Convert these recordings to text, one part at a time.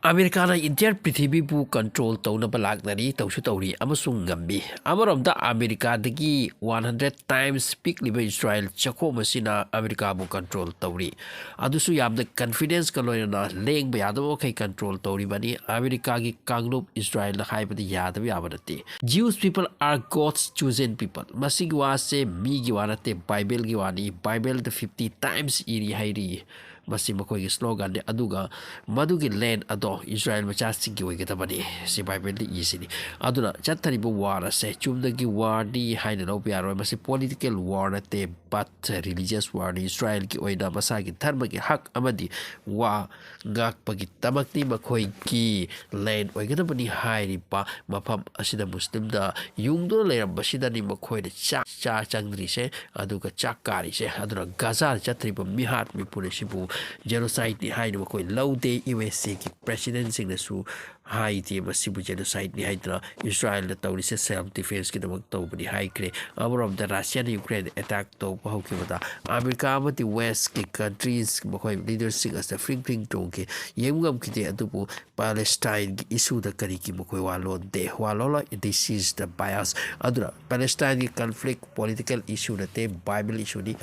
America na entire prithvi bu control tawna balaknari tawsu tawri amasung ngambi amarom da America dagi 100 times peak liba Israel chako masina America bu control tawri adusu yamda confidence kaloyana leng ba yadabo kai control tawri bani America gi kanglup Israel na haibadi yadabi yabanati Jewish people are God's chosen people masigi wa se mi gi wanate Bible gi wani Bible the 50 times iri hairi masi makoy slogan de aduga madugi land ado Israel macha singi wege tabani si Bible di isini aduna chattani bu war se chumdagi war di haina no piaro masi political war na te but religious war di Israel ki oida masagi dharma ki hak amadi wa gak pagi tamakni makoy ki land wege tabani hairi pa mafam asida muslim da yungdo le basida ni makoy de cha changri se aduga chakari se aduna gaza chattani bu mihat mi pure sibu genocide ni haina makoy laude USA ki president sing na su haiti masibu genocide ni haidra Israel na tawri se self defense ki damak taw bani haikre amrom the Russia and Ukraine attack taw pa hoki bata America amati west ki countries makoy leaders sing as the fring tong ki yemgam ki adubu Palestine ki issue da kari ki makoy walo de walo this is the bias adura Palestine ki conflict political issue na te Bible issue ni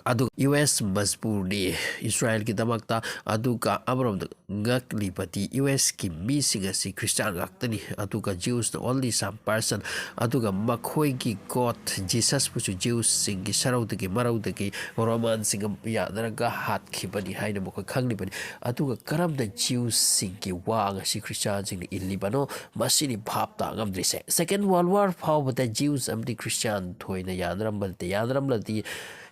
adu US Masbur ni Israel ki damakta aduga amrom ngak lipati US ki missing as Christian gaktani aduga Jews the only some person aduga makhoi ki God Jesus puchu Jews sing ki sarau de ki marau de ki Roman sing ya daraga hat ki bani haina mo khangni bani aduga karam the Jews sing ki wang si Christian sing in Lebanon masini bhap ta ngam drise Second World War phau the Jews amdi Christian thoina yadram balte yadram lati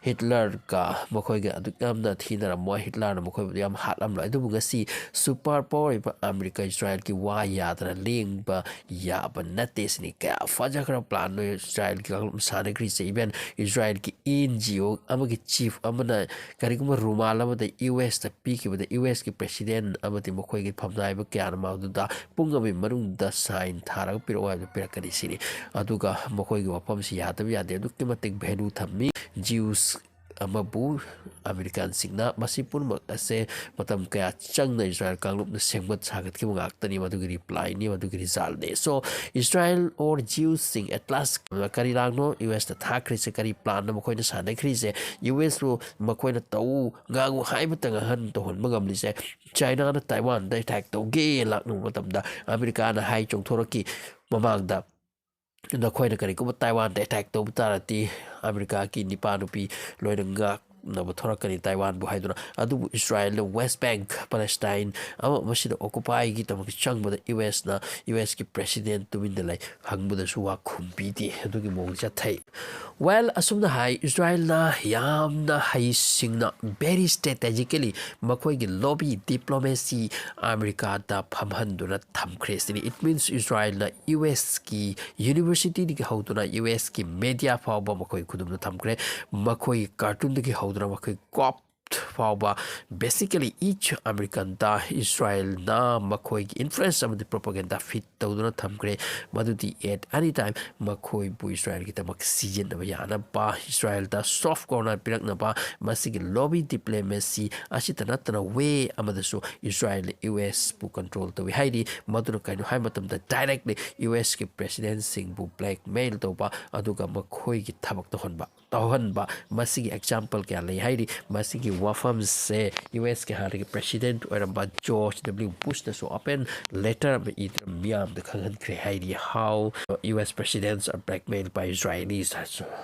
Hitler ka makoy ga adukam na thina mo Hitler na makoy yam hatam la idu ngasi super power ba America Israel ki wa yadra ling ba ya ba natte sini ka faja kra plan no Israel ki sane kri se even Israel ki NGO amagi chief amana kari kuma rumal ama da US ta pi ki ba da US ki president amati makoy ki phamnai ba kya ma du da pungami marung da sign thara piro wa pira kari sini aduga makoy ki wapam si yadab yade adukki matik bhelu thammi Jews amabu American singna masipun ase matam kaya chang na Israel kanglup na sengmat sagat ki mga akta ni madugi reply ni madugi result de so Israel or Jews sing at last kari lang no US na thakri se kari plan na makoy na sana kri se US ro makoy na tau ngangu hai matang han to hon magam li se China na Taiwan da attack to ge lak no matam da America na hai chong thoraki mamang da na khoi na kari ko Taiwan da attack to tarati America ki nipanupi loinanga na bathorakani Taiwan bu haiduna adu Israel West Bank Palestine ama masida occupy gi tamaki changba da US ki president to win the like hangbu da suwa khumpiti adu gi mong cha thai well asumna hai Israel na yam na hai singna very strategically makoi gi lobby diplomacy America da phamhanduna thamkhresini it means Israel na US ki university di hautuna US ki media fawba makoi khudum na thamkhre makoi cartoon di haudra makoi cop fawba basically each American da Israel na makoi ki influence of the propaganda fit tawduna thamkre madudi at any time makoi bu Israel ki tamak season na yana ba Israel da soft corner pirak na ba masigi lobby diplomacy asita natana way amadasu Israel US bu control to we haidi maduna kaino hai matam da directly US ki president sing bu blackmail to ba aduga makoi ki thabak to honba masigi example kya lei haidi masigi wafam se US ke hari president oramba George W Bush na so open letter be it miam the khangan kre haidi how US presidents are blackmailed by Israelis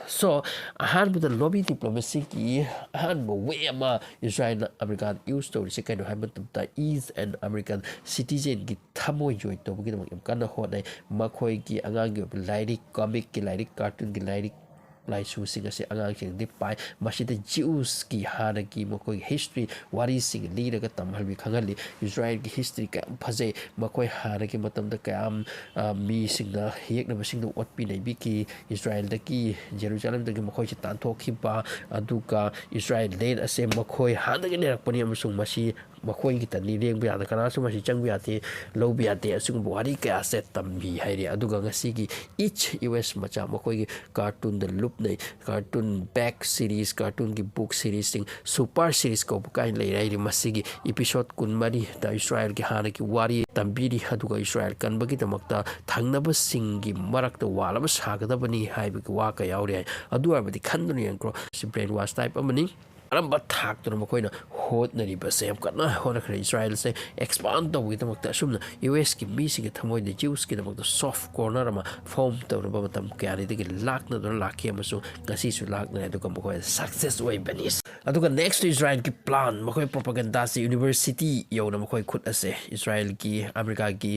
so ahan with the lobby diplomacy ki ahan mo way ama Israel American use to se kind of hamat ta is an American citizen ki thamoy joy to gi am kana ho dai makhoi ki angang gi lyric comic ki lyric cartoon ki lyric lai su sing ase angang sing dip pai masida Jews ki hana ki makoi history wari sing leader ka tam halbi khangali Israel ki history ka phajai makoi hana ki matam da kam mi sing da hek na sing da ot pi nei bi ki Israel da ki Jerusalem da ki makoi chi tan thok khi ba aduka Israel len ase makoi hana ki ne rakpani amsung masi ꯃꯈꯣꯏꯒꯤ ꯇꯅꯤ ꯂꯦꯡꯕ ꯌꯥꯗ ꯀꯅꯥꯁꯨ ꯃꯁꯤ ꯆꯪꯕ ꯌꯥꯗꯦ ꯂꯧꯕ ꯌꯥꯗꯦ ꯑꯁꯤꯒꯨꯝꯕ ꯋꯥꯔꯤ ꯀꯌꯥꯁꯦ ꯇꯝꯕꯤ ꯍꯥꯏꯔꯤ ꯑꯗꯨꯒ ꯉꯁꯤꯒꯤ ꯏꯆ US ꯃꯆꯥ ꯃꯈꯣꯏꯒꯤ ꯀꯥꯔꯇꯨꯟꯗ ꯂꯨꯞꯅꯩ ꯀꯥꯔꯇꯨꯟ ꯕꯦꯛ ꯁꯤꯔꯤꯁ ꯀꯥꯔꯇꯨꯟꯒꯤ ꯕꯨꯛ ꯁꯤꯔꯤꯁꯁꯤꯡ ꯁꯨꯄꯔ ꯁꯤꯔꯤꯁ ꯀꯧꯕ ꯀꯥꯏꯅ ꯂꯩꯔꯦ ꯍꯥꯏꯔꯤ ꯃꯁꯤꯒꯤ ꯏꯄꯤꯁꯣꯠ 24ꯗ 이스라엘ꯒꯤ ꯍꯥꯟꯅꯒꯤ ꯋꯥꯔꯤ ꯇꯝꯕꯤꯔꯤ ꯑꯗꯨꯒ 이스라엘 ꯀꯟꯕꯒꯤꯗꯃꯛꯇ ꯊꯪꯅꯕꯁꯤꯡꯒꯤ ꯃꯔꯛꯇ ꯋꯥꯜ ꯑꯃ ꯁꯥꯒꯗꯕꯅꯤ ꯍꯥꯏꯕꯒꯤ ꯋꯥ ꯀꯌꯥ ꯌꯥꯎꯔꯤ ꯍꯥꯏ ꯑꯗꯨ ꯑꯣꯏꯔꯕꯗꯤ ꯈꯟꯗꯨꯅ ꯌꯦꯡꯈ꯭ꯔꯣ ꯁꯤ ꯕ꯭ꯔꯦꯟ ꯋꯥꯁ ꯇꯥꯏꯞ ꯑꯃꯅꯤ ꯑꯔꯝꯕ ꯊꯥꯛꯇꯨꯅ ꯃꯈꯣꯏꯅ ꯍꯣꯠꯅꯔꯤꯕꯁꯦ ꯌꯥꯝ ꯀꯟꯅ ꯍꯣꯠꯅꯈ꯭ꯔꯦ ꯏꯁꯔꯥꯏꯜꯁꯦ ꯑꯦꯛꯁꯄꯥꯟ ꯇꯧꯕꯒꯤꯗꯃꯛꯇ ꯑꯁꯨꯝꯅ USꯀꯤ ꯃꯤꯁꯤꯡꯒꯤ ꯊꯃꯣꯏꯗ ꯖ꯭ꯌꯨꯁꯀꯤꯗꯃꯛꯇ ꯁꯣꯐ ꯀꯣꯔꯅꯔ ꯑꯃ ꯐꯣꯝ ꯇꯧꯅꯕ ꯃꯇꯝ ꯀꯌꯥꯗꯒꯤ ꯂꯥꯛꯅꯗꯨꯅ ꯂꯥꯛꯈꯤ ꯑꯃꯁꯨꯡ ꯉꯁꯤꯁꯨ ꯂꯥꯛꯅꯔꯦ ꯑꯗꯨꯒ ꯃꯈꯣꯏꯅ ꯁꯛꯁꯦꯁ ꯑꯣꯏꯕꯅꯤ ꯑꯗꯨꯒ ꯅꯦꯛꯁ ꯏꯁꯔꯥꯏꯜꯒꯤ ꯄ꯭ꯂꯥꯟ ꯃꯈꯣꯏ ꯄ꯭ꯔꯣꯄꯥꯒꯦꯟꯗꯥꯁꯤ ꯌꯨꯅꯤꯚꯔꯁꯤꯇꯤ ꯌꯧꯅ ꯃꯈꯣꯏ ꯈꯨꯠ ꯑꯁꯦ ꯏꯁꯔꯥꯏꯜꯒꯤ ꯑꯃꯦꯔꯤꯀꯥꯒꯤ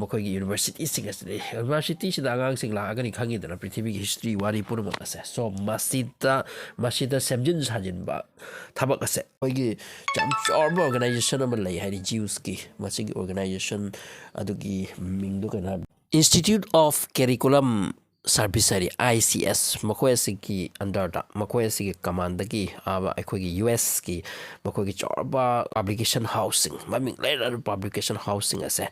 ꯃꯈꯣꯏꯒꯤ ꯌꯨꯅꯤꯚꯔꯁꯤꯇꯤꯁꯤꯡ ꯑꯁꯤꯗ ꯌꯨꯅꯤꯚꯔꯁꯤꯇꯤꯁꯤꯗ ꯑꯉꯥꯡꯁꯤꯡ ꯂꯥꯛꯑꯒꯅꯤ ꯈꯪꯉꯤꯗꯅ ꯄ꯭ꯔꯤꯊꯤꯕꯤꯒꯤ ꯍꯤꯁꯇ꯭ꯔꯤ ꯋꯥꯔꯤ ꯄꯨꯝꯅꯃꯛ ꯑꯁꯦ ꯁꯣ ꯃꯁꯤꯗ ꯁꯦꯝꯖꯤꯟ ꯁꯥꯖꯤꯟꯕ ꯊꯕꯛ ꯑꯁꯦ ꯑꯩꯈꯣꯏꯒꯤ ꯌꯥꯝ ꯆꯥꯎꯔꯕ ꯑꯣꯔꯒꯅꯥꯏꯖꯦꯁꯟ ꯑꯃ ꯂꯩ ꯍꯥꯏꯗꯤ ꯖ꯭ꯌꯨꯁꯀꯤ ꯃꯁꯤꯒꯤ ꯑꯣꯔꯒꯅꯥꯏꯖꯦꯁꯟ ꯑꯗꯨꯒꯤ ꯃꯤꯡꯗꯨ ꯀꯩꯅꯣ ꯍꯥꯏꯕ Institute of Curriculum Service ꯍꯥꯏꯗꯤ ICS ꯃꯈꯣꯏ ꯑꯁꯤꯒꯤ ꯑꯟꯗꯔꯗ ꯃꯈꯣꯏ ꯑꯁꯤꯒꯤ ꯀꯃꯥꯟꯗꯒꯤ ꯑꯩꯈꯣꯏꯒꯤ USꯀꯤ ꯃꯈꯣꯏꯒꯤ ꯆꯥꯎꯔꯕ ꯄꯥꯕ꯭ꯂꯤꯀꯦꯁꯟ ꯍꯥꯎꯁꯁꯤꯡ ꯃꯃꯤꯡ ꯂꯩꯔꯕ ꯄꯥꯕ꯭ꯂꯤꯀꯦꯁꯟ ꯍꯥꯎꯁꯁꯤꯡ ꯑꯁꯦ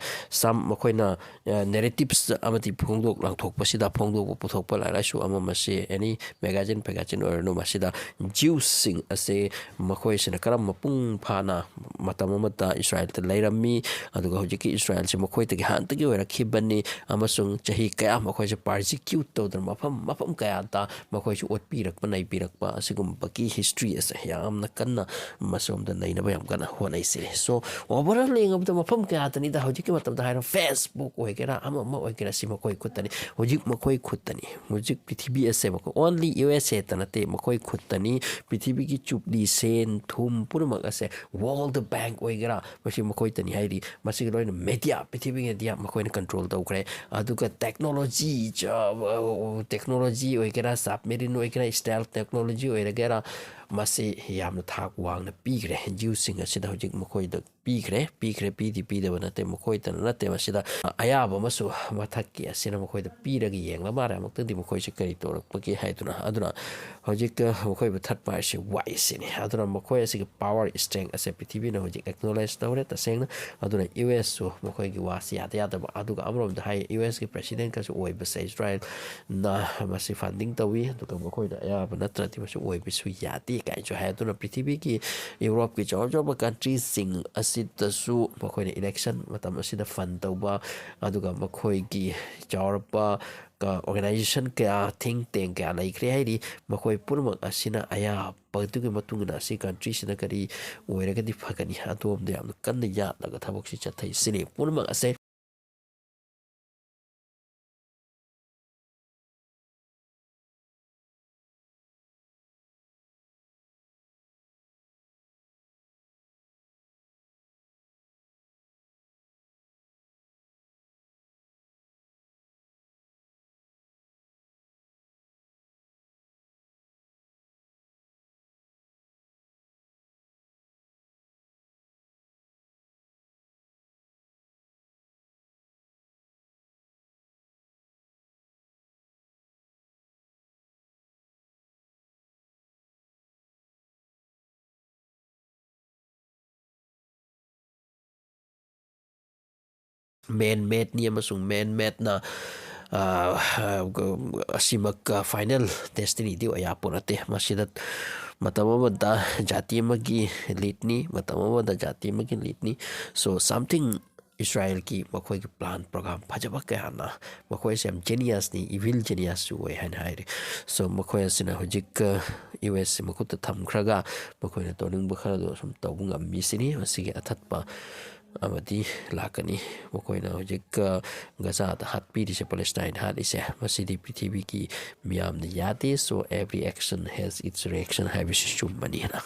ꯃꯈꯣꯏꯅ ꯅꯦꯔꯦꯇꯤꯞꯁ ꯑꯃꯗꯤ ꯐꯣꯡꯗꯣꯛ ꯂꯥꯡꯊꯣꯛꯄꯁꯤꯗ ꯐꯣꯡꯗꯣꯛꯄ ꯄꯨꯊꯣꯛꯄ ꯂꯥꯏꯔꯤꯛ ꯂꯥꯏꯁꯨ ꯑꯃ ꯃꯁꯤ ꯑꯦꯅꯤ ꯃꯦꯒꯥꯖꯤꯟ ꯑꯣꯏꯔꯅꯨ ꯃꯁꯤꯗ ꯖ꯭ꯌꯨꯁꯁꯤꯡ ꯑꯁꯦ ꯃꯈꯣꯏꯁꯤꯅ ꯀꯔꯝꯕ ꯃꯄꯨꯡ ꯐꯥꯅ ꯃꯇꯝ ꯑꯃꯗ ꯏꯁꯔꯥꯏꯜꯗ ꯂꯩꯔꯝꯃꯤ ꯑꯗꯨꯒ ꯍꯧꯖꯤꯛꯀꯤ ꯏꯁꯔꯥꯏꯜꯁꯤ ꯃꯈꯣꯏꯗꯒꯤ ꯍꯥꯟꯅꯗꯒꯤ ꯑꯣꯏꯔꯛꯈꯤꯕꯅꯤ ꯑꯃꯁꯨꯡ ꯆꯍꯤ ꯀꯌꯥ ꯃꯈꯣꯏꯁꯦ ꯄꯥꯔꯖꯤꯀ꯭ꯌꯨꯠ ꯇꯧꯗꯨꯅ ꯃꯐꯝ ꯀꯌꯥꯗ ꯃꯈꯣꯏꯁꯨ ꯑꯣꯠꯄꯤꯔꯛꯄ ꯅꯩꯕꯤꯔꯛꯄ ꯑꯁꯤꯒꯨꯝꯕꯒꯤ ꯍꯤꯁꯇ꯭ꯔꯤ ꯑꯁꯦ ꯌꯥꯝꯅ ꯀꯟꯅ ꯃꯁꯣꯝꯗ ꯅꯩꯅꯕ ꯌꯥꯝ ꯀꯟꯅ ꯍꯣꯠꯅꯩꯁꯤꯅꯤ ꯁꯣ ꯑꯣꯚꯔꯑꯣꯜ ꯌꯦꯡꯉꯕꯗ ꯃꯐꯝ ꯀꯌꯥꯗꯅꯤꯗ ꯍꯧꯖꯤꯛꯀꯤ ꯃꯇꯝꯗ ꯍꯥꯏꯔꯣ ꯐꯦꯁꯕꯨꯛ ꯑꯣꯏꯒꯦꯔꯥ ꯑꯃ ꯑꯣꯏꯒꯦꯔꯥ ꯁꯤ ꯃꯈꯣꯏ ꯈꯨꯠꯇꯅꯤ ꯍꯧꯖꯤꯛ ꯃꯈꯣꯏ ꯈꯨꯠꯇꯅꯤ ꯍꯧꯖꯤꯛ ꯄ꯭ꯔꯤꯊꯤꯕꯤ ꯑꯁꯦ ꯃꯈꯣꯏ ꯑꯣꯟꯂꯤ USAꯇ ꯅꯠꯇꯦ ꯃꯈꯣꯏ ꯈꯨꯠꯇꯅꯤ ꯄ꯭ꯔꯤꯊꯤꯕꯤꯒꯤ ꯆꯨꯞꯂꯤ ꯁꯦꯟ ꯊꯨꯝ ꯄꯨꯝꯅꯃꯛ ꯑꯁꯦ ꯋꯥꯔꯜꯗ ꯕꯦꯡꯛ ꯑꯣꯏꯒꯦꯔꯥ ꯃꯁꯤ ꯃꯈꯣꯏꯇꯅꯤ ꯍꯥꯏꯔꯤ ꯃꯁꯤꯒꯤ ꯂꯣꯏꯅ ꯃꯦꯗꯤꯌꯥ ꯄ꯭ꯔꯤꯊꯤꯕꯤꯒꯤ ꯃꯦꯗꯤꯌꯥ ꯃꯈꯣꯏꯅ ꯀꯟꯇ꯭ꯔꯣꯜ ꯇꯧꯈ꯭ꯔꯦ ꯑꯗꯨꯒ ꯇꯦꯛꯅꯣꯂꯣꯖꯤ ꯑꯣꯏꯒꯦꯔꯥ ꯁꯕꯃꯦꯔꯤꯟ ꯑꯣꯏꯒꯦꯔꯥ ꯏꯁꯇꯥꯏꯜ ꯇꯦꯛꯅꯣꯂꯣꯖꯤ ꯑꯣꯏꯔꯒꯦꯔꯥ ꯃꯁꯤ ꯌꯥꯝꯅ ꯊꯥꯛ ꯋꯥꯡꯅ ꯄꯤꯈ꯭ꯔꯦ ꯖ꯭ꯌꯨꯁꯁꯤꯡ ꯑꯁꯤꯗ ꯍꯧꯖꯤꯛ ꯃꯈꯣꯏꯗ ꯄꯤꯈ꯭ꯔꯦ ꯄꯤꯗꯕ ꯅꯠꯇꯦ ꯃꯈꯣꯏꯇꯅ ꯅꯠꯇꯦ ꯃꯁꯤꯗ ꯑꯌꯥꯕ ꯑꯃꯁꯨ ꯃꯊꯛꯀꯤ ꯑꯁꯤꯅ ꯃꯈꯣꯏꯗ ꯄꯤꯔꯒ ꯌꯦꯡꯂ ꯃꯥꯜꯂꯦ ꯑꯃꯨꯛꯇꯪꯗꯤ ꯃꯈꯣꯏꯁꯤ ꯀꯔꯤ ꯇꯧꯔꯛꯄꯒꯦ ꯑꯗꯨꯅ ꯍꯧꯖꯤꯛ ꯃꯈꯣꯏꯕꯨ ꯊꯠꯄ ꯍꯥꯏꯁꯤ ꯋꯥꯏꯁꯤꯅꯤ ꯑꯗꯨꯅ ꯃꯈꯣꯏ ꯑꯁꯤꯒꯤ ꯄꯥꯋꯔ ꯏꯁꯇ꯭ꯔꯦꯡ ꯑꯁꯦ ꯄ꯭ꯔꯤꯊꯤꯕꯤꯅ ꯍꯧꯖꯤꯛ ꯑꯦꯛꯅꯣꯂꯦꯖ ꯇꯧꯔꯦ ꯇꯁꯦꯡꯅ ꯑꯗꯨꯅ USꯁꯨ ꯃꯈꯣꯏꯒꯤ ꯋꯥꯁꯤ ꯌꯥꯗꯕ ꯑꯗꯨꯒ ꯑꯃꯔꯣꯝꯗ ꯍꯥꯏ USꯀꯤ ꯄ꯭ꯔꯦꯁꯤꯗꯦꯟꯀꯁꯨ ꯑꯣꯏꯕꯁꯦ ꯏꯁꯔꯥꯏꯜꯅ ꯃꯁꯤ ꯐꯟꯗꯤꯡ ꯇꯧꯏ ꯑꯗꯨꯒ ꯃꯈꯣꯏꯅ ꯑꯌꯥꯕ ꯅꯠꯇ꯭ꯔꯗꯤ ꯃꯁꯤ ꯑꯣꯏꯕꯁꯨ ꯌꯥꯗꯦ ꯀꯥꯏꯅꯁꯨ ꯍꯥꯏ ꯑꯗꯨꯅ ꯄ꯭ꯔꯤꯊꯤꯕꯤꯒꯤ ꯌꯨꯔꯣꯞꯀꯤ ꯆꯥꯎꯔꯕ ꯀꯟꯇ꯭ꯔꯤꯁꯤꯡ ꯑꯁꯤꯗꯁꯨ ꯃꯈꯣꯏꯅ ꯏꯂꯦꯛꯁꯟ ꯃꯇꯝ ꯑꯁꯤꯗ ꯐꯟ ꯇꯧꯕ ꯑꯗꯨꯒ ꯃꯈꯣꯏꯒꯤ ꯆꯥꯎꯔꯕ ꯑꯣꯔꯒꯅꯥꯏꯖꯦꯁꯟ ꯀꯌꯥ ꯊꯤꯡ ꯇꯦꯡ ꯀꯌꯥ ꯂꯩꯈ꯭ꯔꯦ ꯍꯥꯏꯗꯤ ꯃꯈꯣꯏ ꯄꯨꯝꯅꯃꯛ ꯑꯁꯤꯅ ꯑꯌꯥꯕꯗꯨꯒꯤ ꯃꯇꯨꯡꯏꯟꯅ ꯑꯁꯤ ꯀꯟꯇ꯭ꯔꯤꯁꯤꯅ ꯀꯔꯤ ꯑꯣꯏꯔꯒꯗꯤ ꯐꯒꯅꯤ ꯑꯗꯣꯝꯗ ꯌꯥꯝꯅ ꯀꯟꯅ ꯌꯥꯠꯂꯒ ꯊꯕꯛꯁꯤ ꯆꯠꯊꯩ ꯁꯤꯅꯤ ꯄꯨꯝꯅꯃꯛ ꯑꯁꯦ ꯃꯦꯟ ꯃꯦꯗꯅꯤ ꯑꯃꯁꯨꯡ ꯃꯦꯟ ꯃꯦꯗꯅ ꯑꯁꯤꯃꯛ ꯐꯥꯏꯅꯦꯜ ꯗꯦꯁꯇꯤꯅꯤꯗꯤ ꯑꯣꯏꯌꯥꯄꯣꯠ ꯅꯠꯇꯦ ꯃꯁꯤꯗ ꯃꯇꯝ ꯑꯃꯗ ꯖꯥꯇꯤ ꯑꯃꯒꯤ ꯂꯤꯠꯅꯤ ꯃꯇꯝ ꯑꯃꯗ ꯖꯥꯇꯤ ꯑꯃꯒꯤ ꯂꯤꯠꯅꯤ ꯁꯣ ꯁꯝꯊꯤꯡ ꯏꯁꯔꯥꯏꯜꯒꯤ ꯃꯈꯣꯏꯒꯤ ꯄ꯭ꯂꯥꯟ ꯄ꯭ꯔꯣꯒ꯭ꯔꯥꯝ ꯐꯖꯕ ꯀꯌꯥꯅ ꯃꯈꯣꯏꯁꯦ ꯌꯥꯝ ꯖꯦꯅꯤꯌꯁꯅꯤ ꯏꯚꯤꯜ ꯖꯦꯅꯤꯌꯁꯁꯨ ꯑꯣꯏ ꯍꯥꯏꯅ ꯍꯥꯏꯔꯤ ꯁꯣ ꯃꯈꯣꯏ ꯑꯁꯤꯅ ꯍꯧꯖꯤꯛ USꯁꯤ ꯃꯈꯨꯠꯇ ꯊꯝꯈ꯭ꯔꯒ ꯃꯈꯣꯏꯅ ꯇꯧꯅꯤꯡꯕ ꯈꯔꯗꯣ ꯁꯨꯝ ꯇꯧꯕ ꯉꯝꯃꯤꯁꯤꯅꯤ ꯃꯁꯤꯒꯤ ꯑꯊꯠꯄ ꯑꯃꯗꯤ ꯂꯥꯛꯀꯅꯤ ꯃꯈꯣꯏꯅ ꯍꯧꯖꯤꯛ ꯒꯖꯥꯗ ꯍꯥꯠꯄꯤꯔꯤꯁꯦ ꯄꯦꯂꯦꯁꯇꯥꯏꯟ ꯍꯥꯠꯂꯤꯁꯦ ꯃꯁꯤꯗꯤ ꯄ꯭ꯔꯤꯊꯤꯕꯤꯒꯤ ꯃꯤꯌꯥꯝꯅ ꯌꯥꯗꯦ ꯁꯣ ꯑꯦꯚ꯭ꯔꯤ ꯑꯦꯛꯁꯟ ꯍꯦꯖ ꯏꯠꯁ ꯔꯤꯑꯦꯛꯁꯟ ꯍꯥꯏꯕꯁꯤ ꯆꯨꯝꯕꯅꯤꯅ